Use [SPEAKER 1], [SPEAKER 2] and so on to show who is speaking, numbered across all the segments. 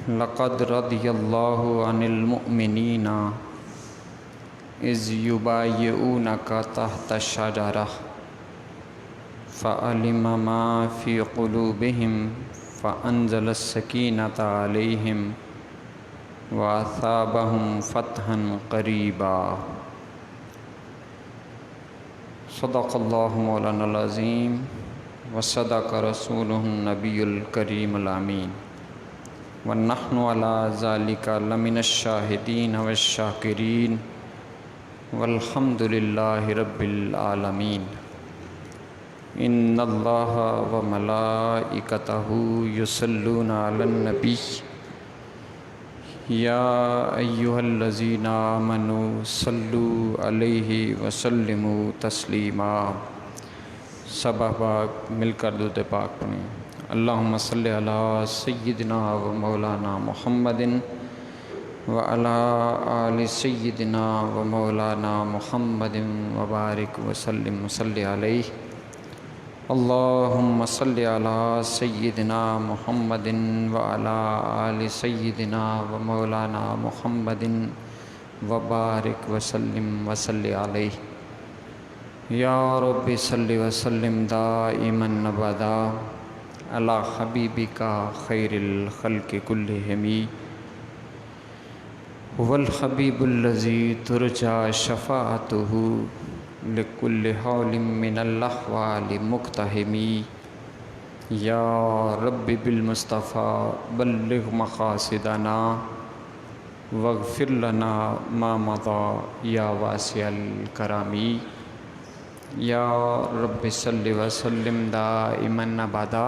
[SPEAKER 1] لقد رضی اللہ عن المؤمنین اذ یبایعونک تحت الشجرہ فعلم ما فی قلوبہم فانزل السکینۃ علیہم واثابہم فتحا قریبا۔ صدق اللہ مولانا العظیم وصدق رسولہ النبی الکریم الامین ونحن علی ذالک لمن الشاہدین والشاکرین والحمد للہ رب العالمین۔ ان اللہ وملائکتہ یصلون علی النبی یا ایہا الذین آمنوا صلوا علیہ وسلموا تسلیما۔ سب احباب مل کر درود پاک پڑھیں۔ اللہم صلی علی سیدنا و مولانا محمد وعلی آل سیدنا و مولانا محمد وبارک وسلم وصلی علیہ۔ اللہم صلی علی سیدنا محمد وعلی آل سیدنا و مولانا محمد وبارک وسلم وصلی علیہ۔ یا رب صلی وسلم دائما ابدا علی حبیبک خیر الخلق کلہم هو الحبیب الذی ترجى شفاعته لكل حول من الاحوال مقتحم۔ یا رب بالمصطفى بلغ مقاصدنا واغفر لنا ما مضى یا واسع الکرم۔ یا رب صلی وسلم دائما ابدا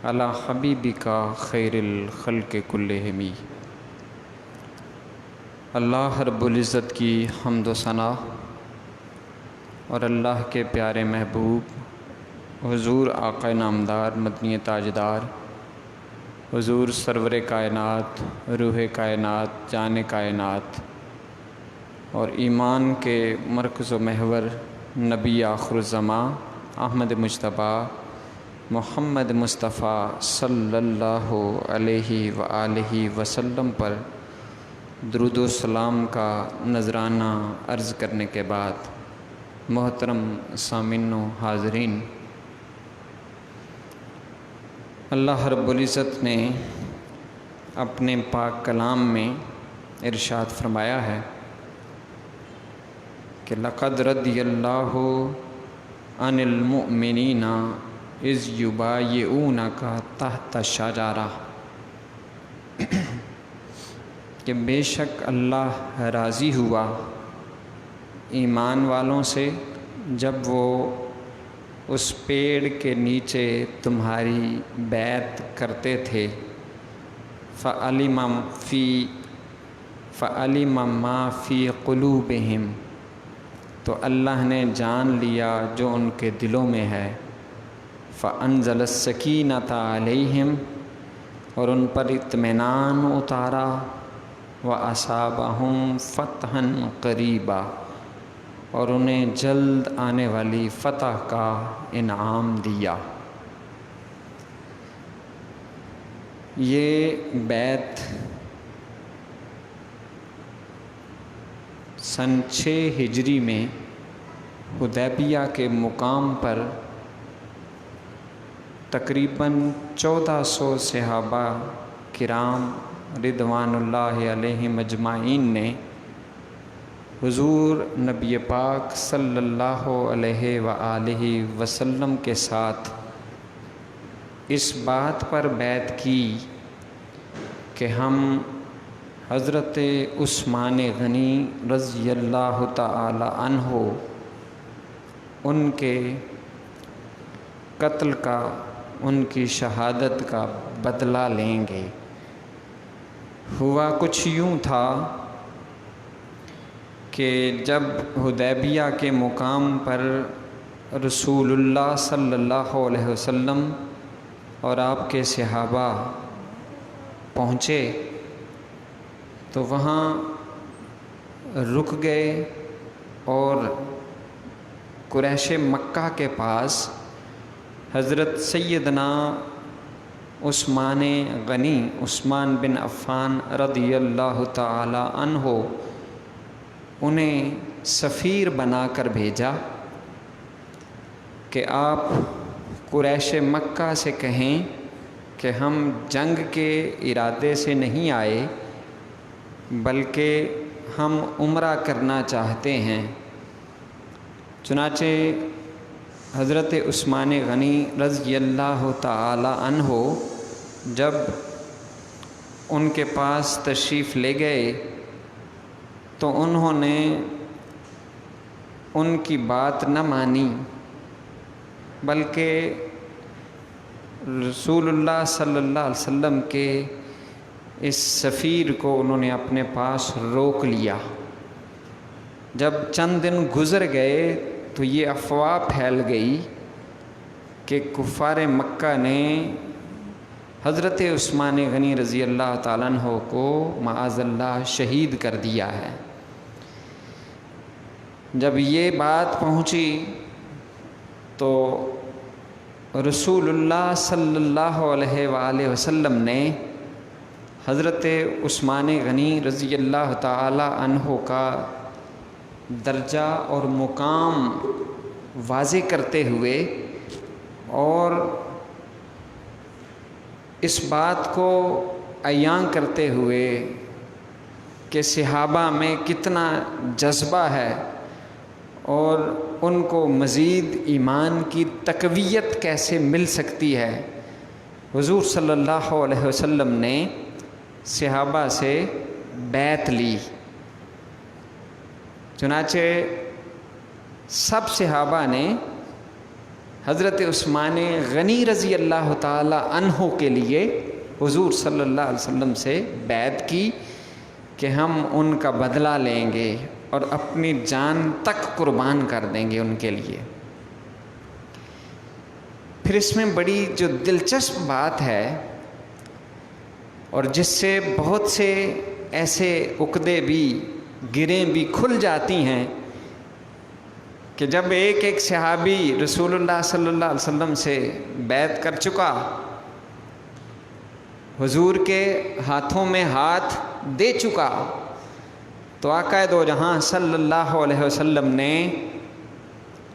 [SPEAKER 1] علی حبیبک خیر الخلق کلہم۔ اللہ رب العزت کی حمد و ثنا اور اللہ کے پیارے محبوب حضور آقا نامدار مدنی تاجدار حضور سرور کائنات روح کائنات جان کائنات اور ایمان کے مرکز و محور نبی آخر الزماں احمد مجتبیٰ محمد مصطفیٰ صلی اللہ علیہ وآلہ وسلم پر درود و سلام کا نذرانہ عرض کرنے کے بعد محترم سامعین و حاضرین، اللہ رب العزت نے اپنے پاک کلام میں ارشاد فرمایا ہے کہ لقد رضی اللہ عن المؤمنین اذ یبایعونک تحت الشجرہ، کہ بے شک اللہ راضی ہوا ایمان والوں سے جب وہ اس پیڑ کے نیچے تمہاری بیعت کرتے تھے۔ فعلم ما فی قلوبہم، تو اللہ نے جان لیا جو ان کے دلوں میں ہے۔ فانزل السکینۃ علیہم، اور ان پر اطمینان اتارا۔ واصابہم فتحا قریبا، اور انہیں جلد آنے والی فتح کا انعام دیا۔ یہ بیعت سن 6 ہجری میں حدیبیہ کے مقام پر تقریباً 1400 صحابہ کرام رضوان اللہ علیہم اجمعین نے حضور نبی پاک صلی اللہ علیہ وآلہ وسلم کے ساتھ اس بات پر بیعت کی کہ ہم حضرت عثمان غنی رضی اللہ تعالی عنہ ان کے قتل کا، ان کی شہادت کا بدلہ لیں گے۔ ہوا کچھ یوں تھا کہ جب حدیبیہ کے مقام پر رسول اللہ صلی اللہ علیہ وسلم اور آپ کے صحابہ پہنچے تو وہاں رک گئے اور قریش مکہ کے پاس حضرت سیدنا عثمان غنی عثمان بن عفان رضی اللہ تعالی عنہ انہیں سفیر بنا کر بھیجا کہ آپ قریش مکہ سے کہیں کہ ہم جنگ کے ارادے سے نہیں آئے بلکہ ہم عمرہ کرنا چاہتے ہیں۔ چنانچہ حضرت عثمان غنی رضی اللہ تعالی عنہ جب ان کے پاس تشریف لے گئے تو انہوں نے ان کی بات نہ مانی، بلکہ رسول اللہ صلی اللہ علیہ وسلم کے اس سفیر کو انہوں نے اپنے پاس روک لیا۔ جب چند دن گزر گئے تو یہ افواہ پھیل گئی کہ کفار مکہ نے حضرت عثمان غنی رضی اللہ تعالیٰ عنہ کو معاذ اللہ شہید کر دیا ہے۔ جب یہ بات پہنچی تو رسول اللہ صلی اللہ علیہ وآلہ وسلم نے حضرت عثمان غنی رضی اللہ تعالی عنہ کا درجہ اور مقام واضح کرتے ہوئے اور اس بات کو عیاں کرتے ہوئے کہ صحابہ میں کتنا جذبہ ہے اور ان کو مزید ایمان کی تقویت کیسے مل سکتی ہے، حضور صلی اللہ علیہ وسلم نے صحابہ سے بیعت لی۔ چنانچہ سب صحابہ نے حضرت عثمان غنی رضی اللہ تعالی عنہ کے لیے حضور صلی اللہ علیہ وسلم سے بیعت کی کہ ہم ان کا بدلہ لیں گے اور اپنی جان تک قربان کر دیں گے ان کے لیے۔ پھر اس میں بڑی جو دلچسپ بات ہے اور جس سے بہت سے ایسے عقدے بھی گریں بھی کھل جاتی ہیں کہ جب ایک ایک صحابی رسول اللہ صلی اللہ علیہ وسلم سے بیعت کر چکا، حضور کے ہاتھوں میں ہاتھ دے چکا، تو آقا دو جہاں صلی اللہ علیہ وسلم نے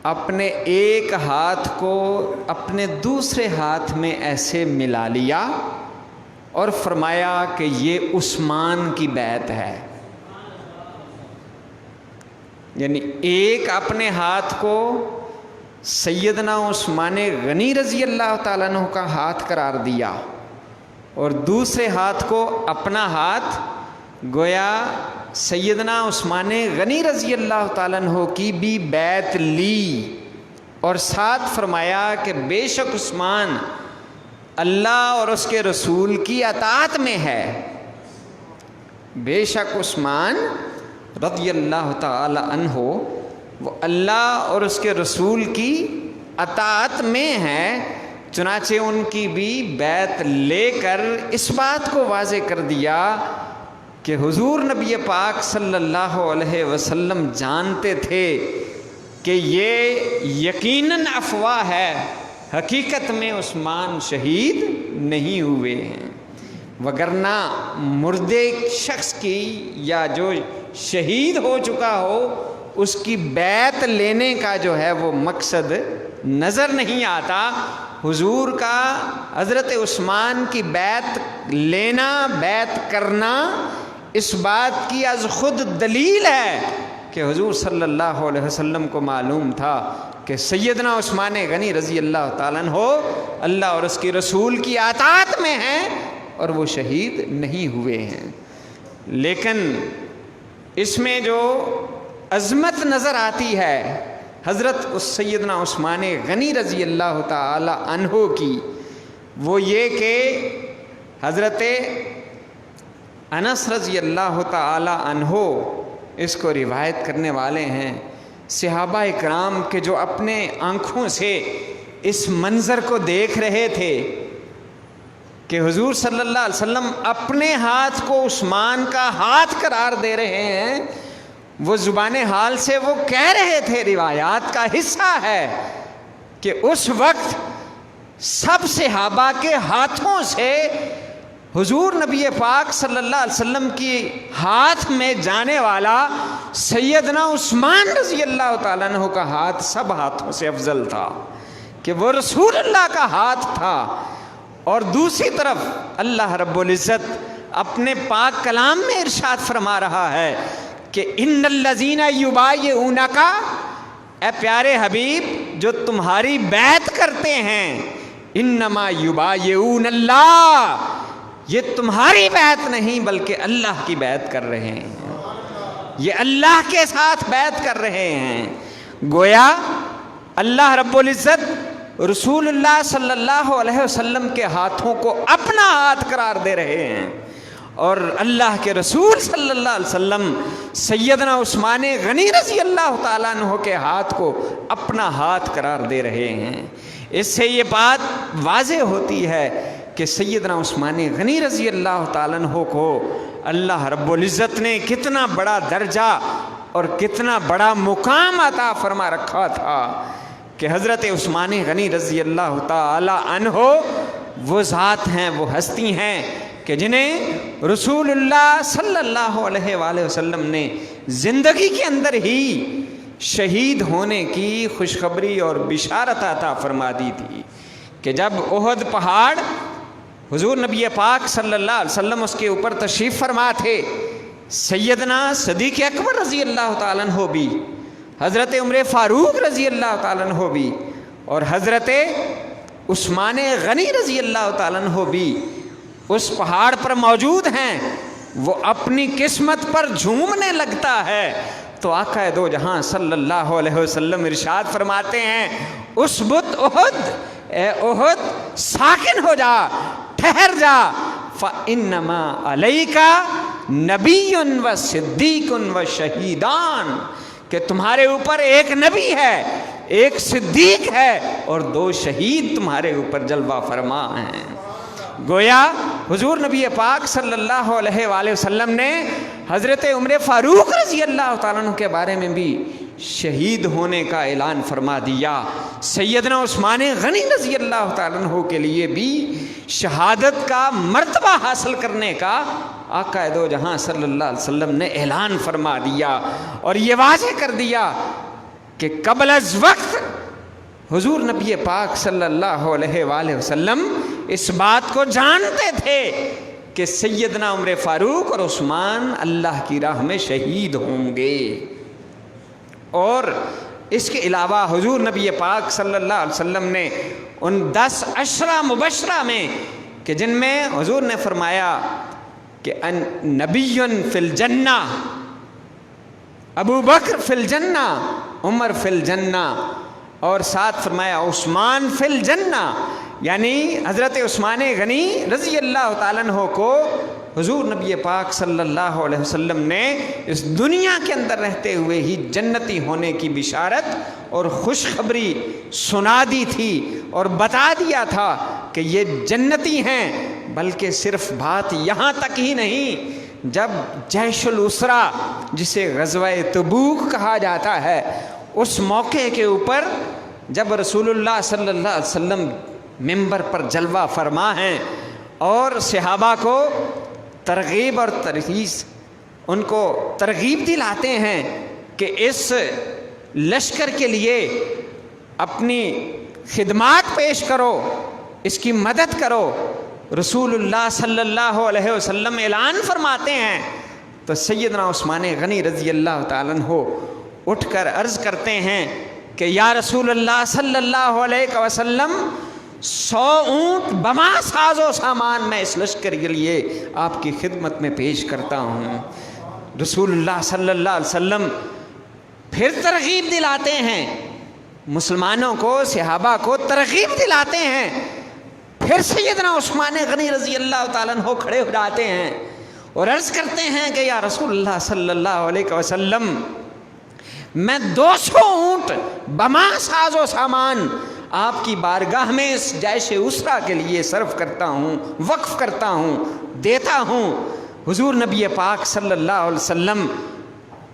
[SPEAKER 1] اپنے ایک ہاتھ کو اپنے دوسرے ہاتھ میں ایسے ملا لیا اور فرمایا کہ یہ عثمان کی بیعت ہے۔ یعنی ایک اپنے ہاتھ کو سیدنا عثمان غنی رضی اللہ تعالیٰ عنہ کا ہاتھ قرار دیا اور دوسرے ہاتھ کو اپنا ہاتھ گویا سیدنا عثمان غنی رضی اللہ تعالیٰ عنہ کی بھی بیعت لی، اور ساتھ فرمایا کہ بے شک عثمان اللہ اور اس کے رسول کی اطاعت میں ہے، بے شک عثمان رضی اللہ تعالی عنہ وہ اللہ اور اس کے رسول کی اطاعت میں ہے۔ چنانچہ ان کی بھی بیعت لے کر اس بات کو واضح کر دیا کہ حضور نبی پاک صلی اللہ علیہ وسلم جانتے تھے کہ یہ یقیناً افواہ ہے، حقیقت میں عثمان شہید نہیں ہوئے ہیں، وگرنہ مردے شخص کی یا جو شہید ہو چکا ہو اس کی بیعت لینے کا جو ہے وہ مقصد نظر نہیں آتا۔ حضور کا حضرت عثمان کی بیعت لینا، بیعت کرنا اس بات کی از خود دلیل ہے کہ حضور صلی اللہ علیہ وسلم کو معلوم تھا کہ سیدنا عثمان غنی رضی اللہ تعالیٰ عنہ اللہ اور اس کے رسول کی اطاعت میں ہیں اور وہ شہید نہیں ہوئے ہیں۔ لیکن اس میں جو عظمت نظر آتی ہے حضرت سیدنا عثمان غنی رضی اللہ تعالی عنہ کی، وہ یہ کہ حضرت انس رضی اللہ تعالی عنہ اس کو روایت کرنے والے ہیں، صحابہ اکرام کے جو اپنے آنکھوں سے اس منظر کو دیکھ رہے تھے کہ حضور صلی اللہ علیہ وسلم اپنے ہاتھ کو عثمان کا ہاتھ قرار دے رہے ہیں، وہ زبان حال سے وہ کہہ رہے تھے، روایات کا حصہ ہے کہ اس وقت
[SPEAKER 2] سب صحابہ کے ہاتھوں سے حضور نبی پاک صلی اللہ علیہ وسلم کی ہاتھ میں جانے والا سیدنا عثمان رضی اللہ تعالیٰ عنہ کا ہاتھ سب ہاتھوں سے افضل تھا کہ وہ رسول اللہ کا ہاتھ تھا۔ اور دوسری طرف اللہ رب العزت اپنے پاک کلام میں ارشاد فرما رہا ہے کہ ان الذین یبایعونک، اے پیارے حبیب جو تمہاری بیعت کرتے ہیں، انما یبایعون اللہ، یہ تمہاری بیعت نہیں بلکہ اللہ کی بیعت کر رہے ہیں، یہ اللہ کے ساتھ بیعت کر رہے ہیں۔ گویا اللہ رب العزت رسول اللہ صلی اللہ علیہ وسلم کے ہاتھوں کو اپنا ہاتھ قرار دے رہے ہیں، اور اللہ کے رسول صلی اللہ علیہ وسلم سیدنا عثمان غنی رضی اللہ تعالیٰ عنہ کے ہاتھ کو اپنا ہاتھ قرار دے رہے ہیں۔ اس سے یہ بات واضح ہوتی ہے کہ سیدنا عثمان غنی رضی اللہ تعالیٰ عنہ کو اللہ رب العزت نے کتنا بڑا درجہ اور کتنا بڑا مقام عطا فرما رکھا تھا کہ حضرت عثمان غنی رضی اللہ تعالیٰ عنہ وہ ذات ہیں، وہ ہستی ہیں کہ جنہیں رسول اللہ صلی اللہ علیہ وآلہ وسلم نے زندگی کے اندر ہی شہید ہونے کی خوشخبری اور بشارت عطا فرما دی تھی کہ جب احد پہاڑ حضور نبی پاک صلی اللہ علیہ وسلم اس کے اوپر تشریف فرما تھے، سیدنا صدیق اکبر رضی اللہ تعالیٰ عنہ بھی، حضرت عمر فاروق رضی اللہ تعالیٰ عنہ بھی، اور حضرت عثمان غنی رضی اللہ تعالیٰ عنہ بھی اس پہاڑ پر موجود ہیں۔ وہ اپنی قسمت پر جھومنے لگتا ہے تو آقا دو جہاں صلی اللہ علیہ وسلم ارشاد فرماتے ہیں، اسبت احد، اے احد ساکن ہو جا، ٹھہر جا، فَإِنَّمَا عَلَيْكَ نَبِيٌّ وَصِدِّيقٌ وَشَهِيدَانِ، کہ تمہارے اوپر ایک نبی ہے، ایک صدیق ہے، اور 2 شہید تمہارے اوپر جلوہ فرما ہیں۔ گویا حضور نبی پاک صلی اللہ علیہ وآلہ وسلم نے حضرت عمر فاروق رضی اللہ تعالیٰ عنہ کے بارے میں بھی شہید ہونے کا اعلان فرما دیا، سیدنا عثمان غنی رضی اللہ تعالیٰ عنہ کے لیے بھی شہادت کا مرتبہ حاصل کرنے کا آقا دو جہاں صلی اللہ علیہ وسلم نے اعلان فرما دیا، اور یہ واضح کر دیا کہ قبل از وقت حضور نبی پاک صلی اللہ علیہ وآلہ وسلم اس بات کو جانتے تھے کہ سیدنا عمر فاروق اور عثمان اللہ کی راہ میں شہید ہوں گے۔ اور اس کے علاوہ حضور نبی پاک صلی اللہ علیہ وسلم نے ان 10 عشرہ مبشرہ میں کہ جن میں حضور نے فرمایا کہ ان نبی فی الجنہ، ابو بکر فی الجنہ، عمر فی الجنہ، اور ساتھ فرمایا عثمان فی الجنہ، یعنی حضرت عثمان غنی رضی اللہ تعالیٰ عنہ کو حضور نبی پاک صلی اللہ علیہ وسلم نے اس دنیا کے اندر رہتے ہوئے ہی جنتی ہونے کی بشارت اور خوشخبری سنا دی تھی، اور بتا دیا تھا کہ یہ جنتی ہیں۔ بلکہ صرف بات یہاں تک ہی نہیں، جب جیش الاسرا جسے غزوہ تبوک کہا جاتا ہے، اس موقع کے اوپر جب رسول اللہ صلی اللہ علیہ وسلم ممبر پر جلوہ فرما ہیں اور صحابہ کو ترغیب اور ان کو ترغیب دلاتے ہیں کہ اس لشکر کے لیے اپنی خدمات پیش کرو، اس کی مدد کرو، رسول اللہ صلی اللہ علیہ وسلم اعلان فرماتے ہیں تو سیدنا عثمان غنی رضی اللہ تعالیٰ عنہ اٹھ کر عرض کرتے ہیں کہ یا رسول اللہ صلی اللہ علیہ وسلم 100 اونٹ بما ساز و سامان میں اس لشکر کے لیے آپ کی خدمت میں پیش کرتا ہوں۔ رسول اللہ صلی اللہ علیہ وسلم پھر ترغیب دلاتے ہیں، مسلمانوں کو، صحابہ کو ترغیب دلاتے ہیں۔ پھر سیدنا عثمان غنی رضی اللہ تعالیٰ عنہ کھڑے ہو جاتے ہیں اور عرض کرتے ہیں کہ یا رسول اللہ صلی اللہ علیہ وسلم میں 200 اونٹ بما ساز و سامان آپ کی بارگاہ میں اس جیش اسرا کے لیے صرف کرتا ہوں، وقف کرتا ہوں، دیتا ہوں۔ حضور نبی پاک صلی اللہ علیہ وسلم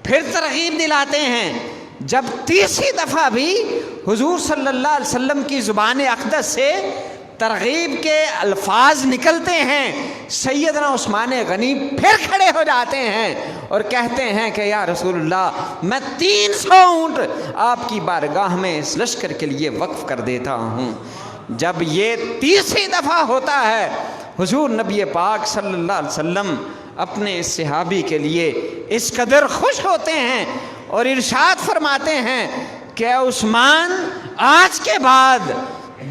[SPEAKER 2] پھر ترغیب دلاتے ہیں۔ جب تیسری دفعہ بھی حضور صلی اللہ علیہ وسلم کی زبان اقدس سے ترغیب کے الفاظ نکلتے ہیں، سیدنا عثمان غنی پھر کھڑے ہو جاتے ہیں اور کہتے ہیں کہ یا رسول اللہ، میں 300 اونٹ آپ کی بارگاہ میں اس لشکر کے لیے وقف کر دیتا ہوں۔ جب یہ تیسری دفعہ ہوتا ہے، حضور نبی پاک صلی اللہ علیہ وسلم اپنے اس صحابی کے لیے اس قدر خوش ہوتے ہیں اور ارشاد فرماتے ہیں کہ اے عثمان، آج کے بعد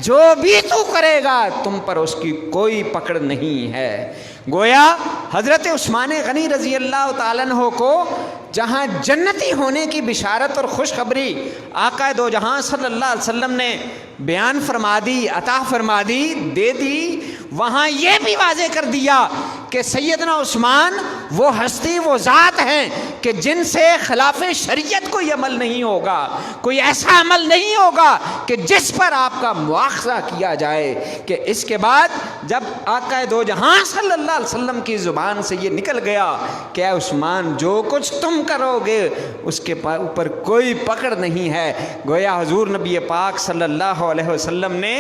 [SPEAKER 2] جو بھی تو کرے گا تم پر اس کی کوئی پکڑ نہیں ہے۔ گویا حضرت عثمان غنی رضی اللہ تعالیٰ عنہ کو جہاں جنتی ہونے کی بشارت اور خوشخبری آقا دو جہاں صلی اللہ علیہ وسلم نے بیان فرما دی، عطا فرما دی، دے دی، وہاں یہ بھی واضح کر دیا کہ سیدنا عثمان وہ ہستی، وہ ذات ہیں کہ جن سے خلاف شریعت کوئی عمل نہیں ہوگا، کوئی ایسا عمل نہیں ہوگا کہ جس پر آپ کا مواخذہ کیا جائے۔ کہ اس کے بعد جب آقا دو جہاں صلی اللہ علیہ وسلم کی زبان سے یہ نکل گیا کہ اے عثمان، جو کچھ تم کرو گے اس کے اوپر کوئی پکڑ نہیں ہے، گویا حضور نبی پاک صلی اللہ علیہ وسلم نے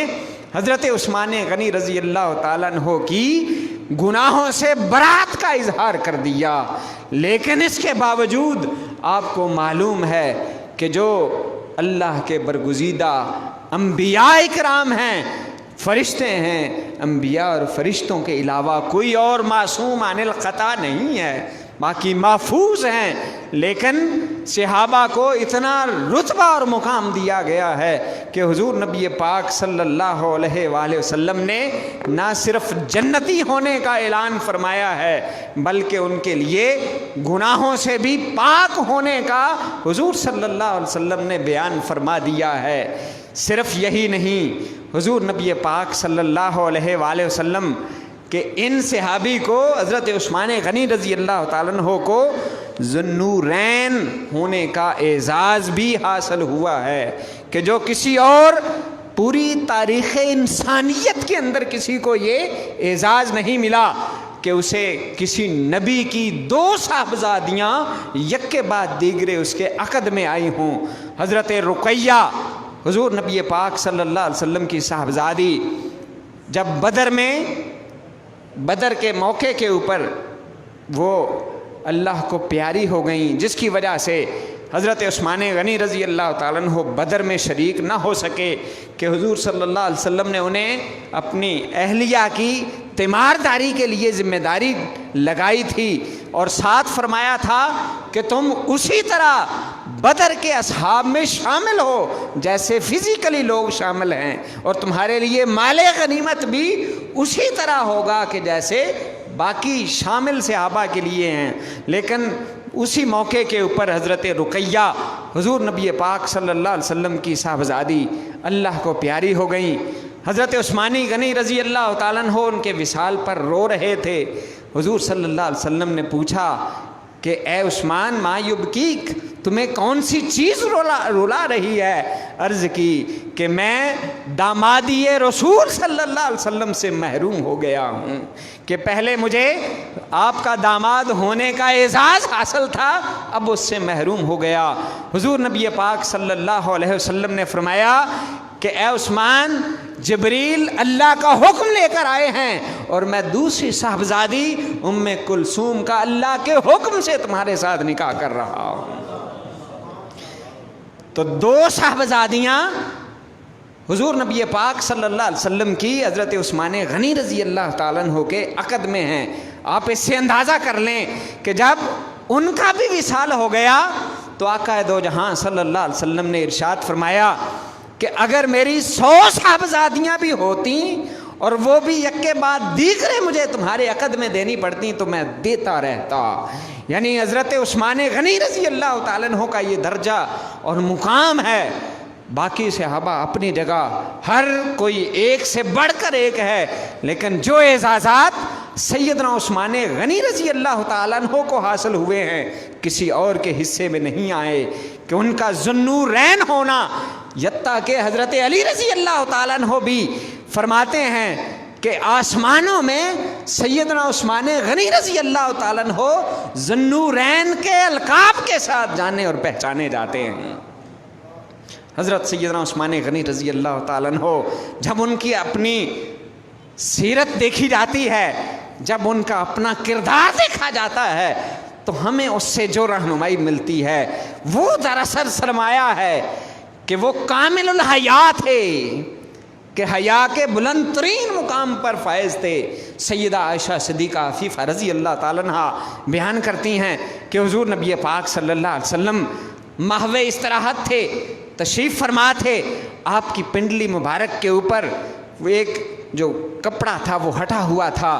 [SPEAKER 2] حضرت عثمان غنی رضی اللہ تعالیٰ عنہ کی گناہوں سے برات کا اظہار کر دیا۔ لیکن اس کے باوجود آپ کو معلوم ہے کہ جو اللہ کے برگزیدہ انبیاء اکرام ہیں، فرشتے ہیں، انبیاء اور فرشتوں کے علاوہ کوئی اور معصوم عن الخطا نہیں ہے، باقی محفوظ ہیں، لیکن صحابہ کو اتنا رتبہ اور مقام دیا گیا ہے کہ حضور نبی پاک صلی اللہ علیہ وآلہ وسلم نے نہ صرف جنتی ہونے کا اعلان فرمایا ہے بلکہ ان کے لیے گناہوں سے بھی پاک ہونے کا حضور صلی اللہ علیہ وسلم نے بیان فرما دیا ہے۔ صرف یہی نہیں، حضور نبی پاک صلی اللہ علیہ وآلہ وسلم کہ ان صحابی کو، حضرت عثمان غنی رضی اللہ تعالیٰ عنہ کو ذوالنورین ہونے کا اعزاز بھی حاصل ہوا ہے کہ جو کسی اور پوری تاریخ انسانیت کے اندر کسی کو یہ اعزاز نہیں ملا کہ اسے کسی نبی کی 2 صاحبزادیاں یک کے بعد دیگرے اس کے عقد میں آئی ہوں۔ حضرت رقیہ حضور نبی پاک صلی اللہ علیہ وسلم کی صاحبزادی، جب بدر کے موقع کے اوپر وہ اللہ کو پیاری ہو گئیں، جس کی وجہ سے حضرت عثمان غنی رضی اللہ تعالیٰ عنہ بدر میں شریک نہ ہو سکے کہ حضور صلی اللہ علیہ وسلم نے انہیں اپنی اہلیہ کی تیمارداری کے لیے ذمہ داری لگائی تھی اور ساتھ فرمایا تھا کہ تم اسی طرح بدر کے اصحاب میں شامل ہو جیسے فزیکلی لوگ شامل ہیں، اور تمہارے لیے مال غنیمت بھی اسی طرح ہوگا کہ جیسے باقی شامل صحابہ کے لیے ہیں۔ لیکن اسی موقع کے اوپر حضرت رقیہ حضور نبی پاک صلی اللہ علیہ وسلم کی صاحبزادی اللہ کو پیاری ہو گئیں۔ حضرت عثمانی غنی رضی اللہ تعالیٰ عنہ ان کے وصال پر رو رہے تھے۔ حضور صلی اللہ علیہ وسلم نے پوچھا کہ اے عثمان، ما یبکیک، تمہیں کون سی چیز رلا رہی ہے؟ عرض کی کہ میں دامادی رسول صلی اللہ علیہ وسلم سے محروم ہو گیا ہوں کہ پہلے مجھے آپ کا داماد ہونے کا اعزاز حاصل تھا، اب اس سے محروم ہو گیا۔ حضور نبی پاک صلی اللہ علیہ وسلم نے فرمایا کہ اے عثمان، جبریل اللہ کا حکم لے کر آئے ہیں اور میں دوسری صاحبزادی ام کلثوم کا اللہ کے حکم سے تمہارے ساتھ نکاح کر رہا ہوں۔ تو 2 صاحبزادیاں حضور نبی پاک صلی اللہ علیہ وسلم کی حضرت عثمان غنی رضی اللہ تعالیٰ عنہ کے عقد میں ہیں۔ آپ اس سے اندازہ کر لیں کہ جب ان کا بھی وصال ہو گیا تو آقا دو جہاں صلی اللہ علیہ وسلم نے ارشاد فرمایا کہ اگر میری 100 صاحبزادیاں بھی ہوتی اور وہ بھی یک کے بعد دیگرے مجھے تمہارے عقد میں دینی پڑتی تو میں دیتا رہتا۔ یعنی حضرت عثمان غنی رضی اللہ تعالیٰ عنہ کا یہ درجہ اور مقام ہے۔ باقی صحابہ اپنی جگہ ہر کوئی ایک سے بڑھ کر ایک ہے، لیکن جو اعزازات سیدنا عثمان غنی رضی اللہ تعالیٰ عنہ کو حاصل ہوئے ہیں کسی اور کے حصے میں نہیں آئے کہ ان کا ذوالنورین ہونا، یتّا کہ حضرت علی رضی اللہ تعالیٰ عنہ بھی فرماتے ہیں کہ آسمانوں میں سیدنا عثمان غنی رضی اللہ تعالیٰ عنہ ذوالنورین کے القاب کے ساتھ جانے اور پہچانے جاتے ہیں۔ حضرت سیدنا عثمان غنی رضی اللہ تعالیٰ عنہ جب ان کی اپنی سیرت دیکھی جاتی ہے، جب ان کا اپنا کردار دیکھا جاتا ہے تو ہمیں اس سے جو رہنمائی ملتی ہے وہ دراصل سرمایہ ہے کہ وہ کامل الحیا تھے، کہ حیا کے بلند ترین مقام پر فائز تھے۔ سیدہ عائشہ صدیقہ عفیفہ رضی اللہ تعالیٰ عنہا بیان کرتی ہیں کہ حضور نبی پاک صلی اللہ علیہ وسلم محو استراحت تھے، تشریف فرما تھے، آپ کی پنڈلی مبارک کے اوپر وہ ایک جو کپڑا تھا وہ ہٹا ہوا تھا،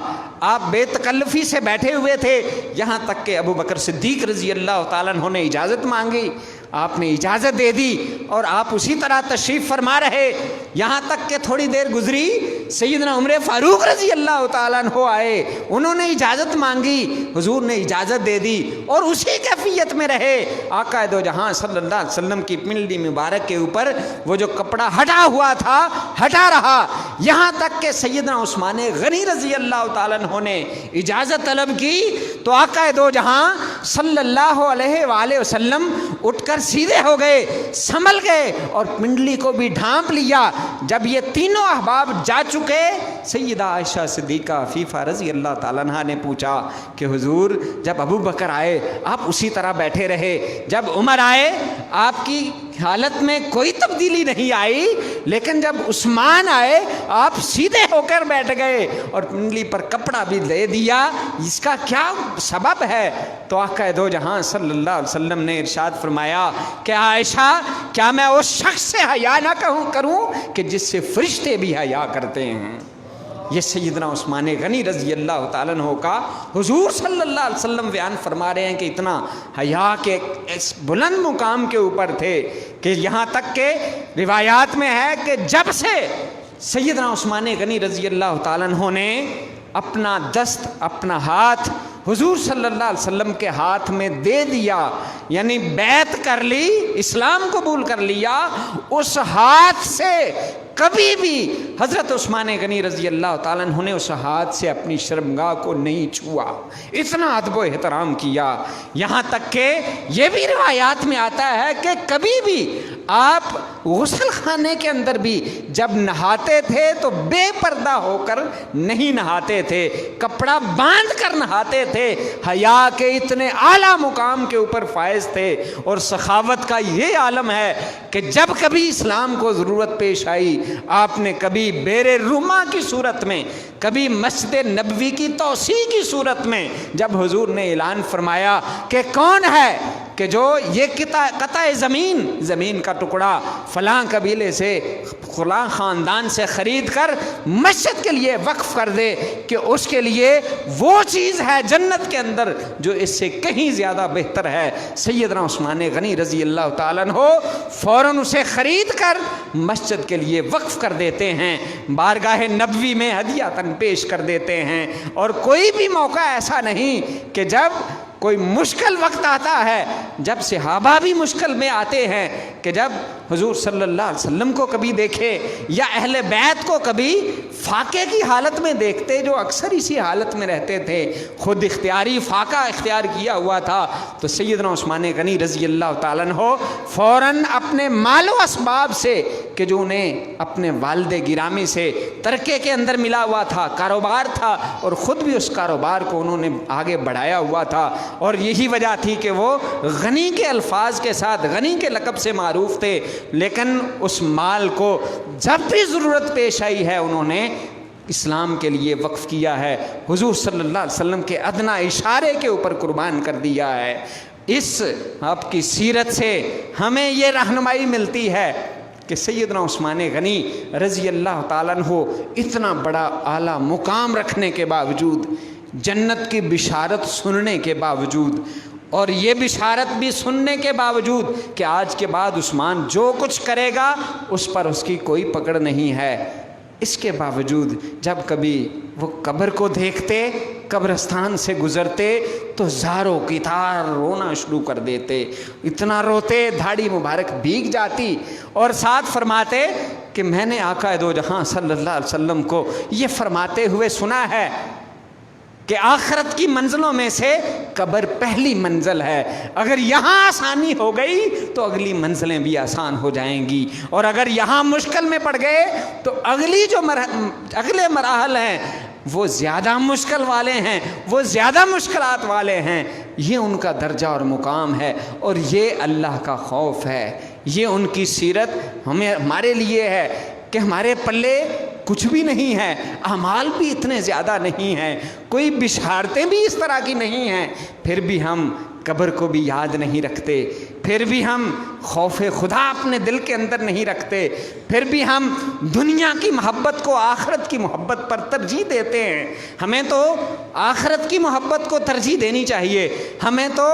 [SPEAKER 2] آپ بے تکلفی سے بیٹھے ہوئے تھے، یہاں تک کہ ابو بکر صدیق رضی اللہ تعالیٰ عنہ نے اجازت مانگی، آپ نے اجازت دے دی اور آپ اسی طرح تشریف فرما رہے، یہاں تک کہ تھوڑی دیر گزری سیدنا عمر فاروق رضی اللہ تعالیٰ عنہ آئے، انہوں نے اجازت مانگی، حضور نے اجازت دے دی اور اسی کیفیت میں رہے۔ آقا دو جہاں صلی اللہ علیہ وسلم کی پنڈلی مبارک کے اوپر وہ جو کپڑا ہٹا ہوا تھا ہٹا رہا، یہاں تک کہ سیدنا عثمان غنی رضی اللہ تعالیٰ عنہ نے اجازت طلب کی تو آقا دو جہاں صلی اللہ علیہ وآلہ وسلم اٹھ کر سیدھے ہو گئے، سنبھل گئے اور پنڈلی کو بھی ڈھانپ لیا۔ جب یہ تینوں احباب جا چکے، سیدہ عائشہ صدیقہ عفیفہ رضی اللہ تعالیٰ عنہ نے پوچھا کہ حضور جب ابو بکر آئے آپ اسی طرح بیٹھے رہے، جب عمر آئے آپ کی حالت میں کوئی تبدیلی نہیں آئی، لیکن جب عثمان آئے آپ سیدھے ہو کر بیٹھ گئے اور پنڈلی پر کپڑا بھی دے دیا، اس کا کیا سبب ہے؟ تو آقا دو جہاں صلی اللہ علیہ وسلم نے ارشاد فرمایا کہ عائشہ کیا میں اس شخص سے حیا نہ کروں کہ جس سے فرشتے بھی حیا کرتے ہیں؟ یہ سیدنا عثمان غنی رضی اللہ تعالیٰ عنہ کا حضور صلی اللہ علیہ وسلم بیان فرما رہے ہیں کہ اتنا حیا کے اس بلند مقام کے اوپر تھے کہ یہاں تک کہ روایات میں ہے کہ جب سے سیدنا عثمان غنی رضی اللہ تعالیٰ عنہ نے اپنا دست اپنا ہاتھ حضور صلی اللہ علیہ وسلم کے ہاتھ میں دے دیا، یعنی بیعت کر لی، اسلام قبول کر لیا، اس ہاتھ سے کبھی بھی حضرت عثمان غنی رضی اللہ تعالیٰ عنہ نے اس ہاتھ سے اپنی شرمگاہ کو نہیں چھوا، اتنا ادب و احترام کیا۔ یہاں تک کہ یہ بھی روایات میں آتا ہے کہ کبھی بھی آپ غسل خانے کے اندر بھی جب نہاتے تھے تو بے پردہ ہو کر نہیں نہاتے تھے، کپڑا باندھ کر نہاتے تھے، حیا کے اتنے اعلیٰ مقام کے اوپر فائز تھے۔ اور سخاوت کا یہ عالم ہے کہ جب کبھی اسلام کو ضرورت پیش آئی، آپ نے کبھی بیر روما کی صورت میں، کبھی مسجد نبوی کی توسیع کی صورت میں، جب حضور نے اعلان فرمایا کہ کون ہے کہ جو یہ قطع زمین کا ٹکڑا فلاں قبیلے سے فلاں خاندان سے خرید کر مسجد کے لیے وقف کر دے کہ اس کے لیے وہ چیز ہے جنت کے اندر جو اس سے کہیں زیادہ بہتر ہے، سیدنا عثمان غنی رضی اللہ تعالیٰ عنہ فوراً اسے خرید کر مسجد کے لیے وقف کر دیتے ہیں، بارگاہ نبوی میں ہدیہ پیش کر دیتے ہیں۔ اور کوئی بھی موقع ایسا نہیں کہ جب کوئی مشکل وقت آتا ہے، جب صحابہ بھی مشکل میں آتے ہیں، کہ جب حضور صلی اللہ علیہ وسلم کو کبھی دیکھے یا اہل بیت کو کبھی فاقے کی حالت میں دیکھتے، جو اکثر اسی حالت میں رہتے تھے، خود اختیاری فاقہ اختیار کیا ہوا تھا، تو سیدنا عثمان غنی رضی اللہ تعالیٰ عنہ فوراً اپنے مال و اسباب سے، کہ جو انہیں اپنے والد گرامی سے ترکے کے اندر ملا ہوا تھا، کاروبار تھا، اور خود بھی اس کاروبار کو انہوں نے آگے بڑھایا ہوا تھا، اور یہی وجہ تھی کہ وہ غنی کے الفاظ کے ساتھ غنی کے لقب سے معروف تھے، لیکن اس مال کو جب بھی ضرورت پیش آئی ہے انہوں نے اسلام کے لیے وقف کیا ہے، حضور صلی اللہ علیہ وسلم کے ادنیٰ اشارے کے اوپر قربان کر دیا ہے۔ اس آپ کی سیرت سے ہمیں یہ رہنمائی ملتی ہے کہ سیدنا عثمان غنی رضی اللہ تعالیٰ عنہ اتنا بڑا اعلیٰ مقام رکھنے کے باوجود، جنت کی بشارت سننے کے باوجود، اور یہ بشارت بھی سننے کے باوجود کہ آج کے بعد عثمان جو کچھ کرے گا اس پر اس کی کوئی پکڑ نہیں ہے، اس کے باوجود جب کبھی وہ قبر کو دیکھتے، قبرستان سے گزرتے تو زاروں کی طرح رونا شروع کر دیتے، اتنا روتے دھاڑی مبارک بھیگ جاتی، اور ساتھ فرماتے کہ میں نے آقا دو جہاں صلی اللہ علیہ وسلم کو یہ فرماتے ہوئے سنا ہے کہ آخرت کی منزلوں میں سے قبر پہلی منزل ہے. اگر یہاں آسانی ہو گئی تو اگلی منزلیں بھی آسان ہو جائیں گی، اور اگر یہاں مشکل میں پڑ گئے تو اگلی جو اگلے مراحل ہیں وہ زیادہ مشکل والے ہیں، وہ زیادہ مشکلات والے ہیں. یہ ان کا درجہ اور مقام ہے، اور یہ اللہ کا خوف ہے. یہ ان کی سیرت ہمارے لیے ہے کہ ہمارے پلے کچھ بھی نہیں ہے، اعمال بھی اتنے زیادہ نہیں ہیں، کوئی بشارتیں بھی اس طرح کی نہیں ہیں، پھر بھی ہم قبر کو بھی یاد نہیں رکھتے، پھر بھی ہم خوف خدا اپنے دل کے اندر نہیں رکھتے، پھر بھی ہم دنیا کی محبت کو آخرت کی محبت پر ترجیح دیتے ہیں. ہمیں تو آخرت کی محبت کو ترجیح دینی چاہیے، ہمیں تو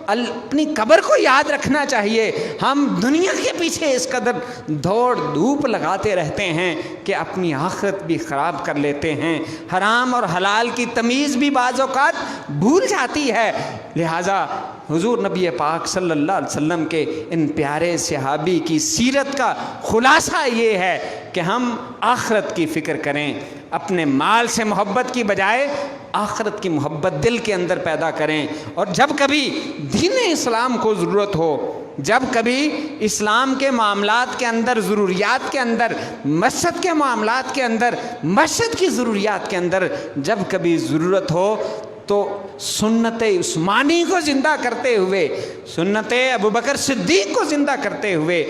[SPEAKER 2] اپنی قبر کو یاد رکھنا چاہیے. ہم دنیا کے پیچھے اس قدر دوڑ دھوپ لگاتے رہتے ہیں کہ اپنی آخرت بھی خراب کر لیتے ہیں. حرام اور حلال کی تمیز بھی بعض اوقات بھول جاتی ہے. لہٰذا حضور نبی پاک صلی اللہ علیہ وسلم کے ان پیارے صحابی کی سیرت کا خلاصہ یہ ہے کہ ہم آخرت کی فکر کریں، اپنے مال سے محبت کی بجائے آخرت کی محبت دل کے اندر پیدا کریں. اور جب کبھی دین اسلام کو ضرورت ہو، جب کبھی اسلام کے معاملات کے اندر، ضروریات کے اندر، مسجد کے معاملات کے اندر، مسجد کی ضروریات کے اندر جب کبھی ضرورت ہو تو سنت عثمانی کو زندہ کرتے ہوئے، سنت ابوبکر صدیق کو زندہ کرتے ہوئے،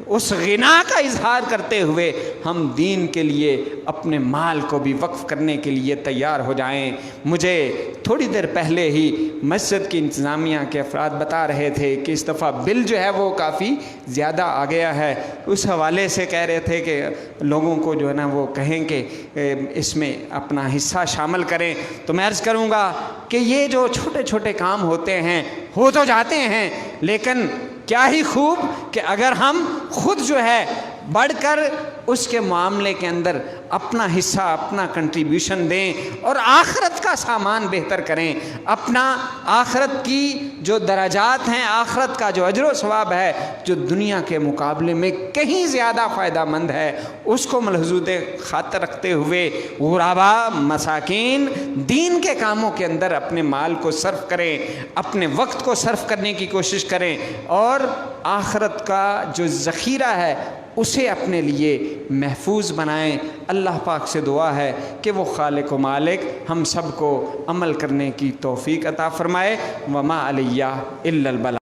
[SPEAKER 2] اس غنا کا اظہار کرتے ہوئے ہم دین کے لیے اپنے مال کو بھی وقف کرنے کے لیے تیار ہو جائیں. مجھے تھوڑی دیر پہلے ہی مسجد کی انتظامیہ کے افراد بتا رہے تھے کہ اس دفعہ بل جو ہے وہ کافی زیادہ آ گیا ہے. اس حوالے سے کہہ رہے تھے کہ لوگوں کو جو ہے نا وہ کہیں کہ اس میں اپنا حصہ شامل کریں. تو میں عرض کروں گا کہ یہ جو چھوٹے چھوٹے کام ہوتے ہیں ہو تو جاتے ہیں، لیکن کیا ہی خوب کہ اگر ہم خود جو ہے بڑھ کر اس کے معاملے کے اندر اپنا حصہ، اپنا کنٹریبیوشن دیں اور آخرت کا سامان بہتر کریں. اپنا آخرت کی جو درجات ہیں، آخرت کا جو اجر و ثواب ہے جو دنیا کے مقابلے میں کہیں زیادہ فائدہ مند ہے، اس کو ملحوظ خاطر رکھتے ہوئے غربا، مساکین، دین کے کاموں کے اندر اپنے مال کو صرف کریں، اپنے وقت کو صرف کرنے کی کوشش کریں، اور آخرت کا جو ذخیرہ ہے اسے اپنے لیے محفوظ بنائیں. اللہ پاک سے دعا ہے کہ وہ خالق و مالک ہم سب کو عمل کرنے کی توفیق عطا فرمائے. وما علیہ الا البلاغ.